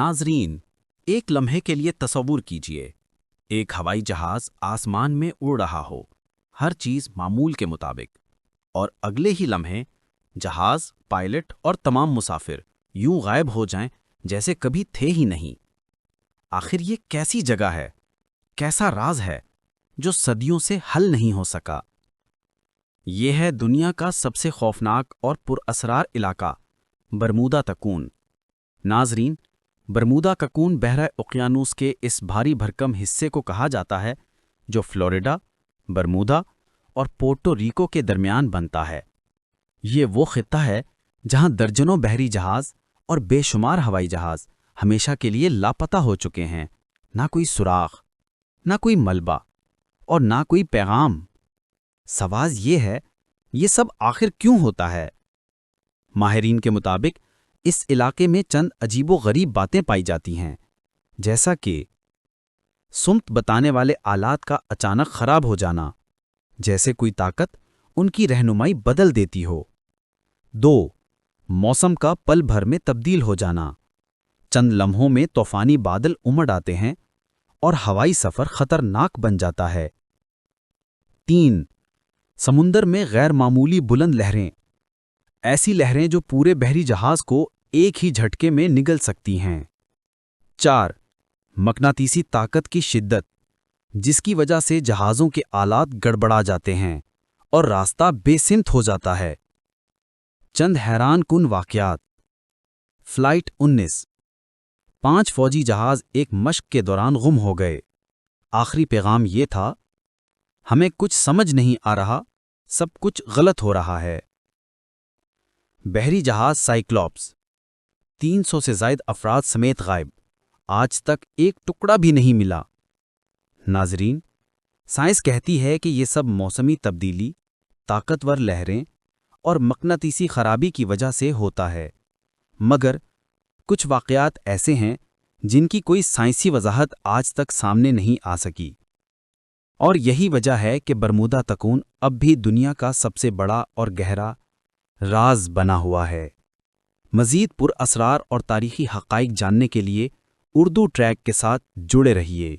ناظرین، ایک لمحے کے لیے تصور کیجئے، ایک ہوائی جہاز آسمان میں اڑ رہا ہو، ہر چیز معمول کے مطابق، اور اگلے ہی لمحے جہاز، پائلٹ اور تمام مسافر یوں غائب ہو جائیں جیسے کبھی تھے ہی نہیں۔ آخر یہ کیسی جگہ ہے، کیسا راز ہے جو صدیوں سے حل نہیں ہو سکا؟ یہ ہے دنیا کا سب سے خوفناک اور پر اسرار علاقہ، برمودا تکون۔ ناظرین، برمودا ککون بحرہ اوقیانوس کے اس بھاری بھرکم حصے کو کہا جاتا ہے جو فلوریڈا، برمودا اور پورٹو ریکو کے درمیان بنتا ہے۔ یہ وہ خطہ ہے جہاں درجنوں بحری جہاز اور بے شمار ہوائی جہاز ہمیشہ کے لیے لاپتہ ہو چکے ہیں، نہ کوئی سراغ، نہ کوئی ملبہ اور نہ کوئی پیغام۔ سوال یہ ہے، یہ سب آخر کیوں ہوتا ہے؟ ماہرین کے مطابق اس علاقے میں چند عجیب و غریب باتیں پائی جاتی ہیں، جیسا کہ سمت بتانے والے آلات کا اچانک خراب ہو جانا، جیسے کوئی طاقت ان کی رہنمائی بدل دیتی ہو۔ 2. موسم کا پل بھر میں تبدیل ہو جانا، چند لمحوں میں طوفانی بادل امڑ آتے ہیں اور ہوائی سفر خطرناک بن جاتا ہے۔ 3. سمندر میں غیر معمولی بلند لہریں، ایسی لہریں جو پورے بحری جہاز کو ایک ہی جھٹکے میں نگل سکتی ہیں۔ 4. مقناطیسی طاقت کی شدت، جس کی وجہ سے جہازوں کے آلات گڑبڑا جاتے ہیں اور راستہ بے سمت ہو جاتا ہے۔ چند حیران کن واقعات۔ فلائٹ 19، 5 فوجی جہاز ایک مشق کے دوران گم ہو گئے۔ آخری پیغام یہ تھا، ہمیں کچھ سمجھ نہیں آ رہا، سب کچھ غلط ہو رہا ہے۔ بحری جہاز سائیکلوپس، 300 سے زائد افراد سمیت غائب، آج تک ایک ٹکڑا بھی نہیں ملا۔ ناظرین، سائنس کہتی ہے کہ یہ سب موسمی تبدیلی، طاقتور لہریں اور مقناطیسی خرابی کی وجہ سے ہوتا ہے، مگر کچھ واقعات ایسے ہیں جن کی کوئی سائنسی وضاحت آج تک سامنے نہیں آ سکی، اور یہی وجہ ہے کہ برمودا تکون اب بھی دنیا کا سب سے بڑا اور گہرا راز بنا ہوا ہے۔ مزید پر اسرار اور تاریخی حقائق جاننے کے لیے اردو ٹریک کے ساتھ جڑے رہیے۔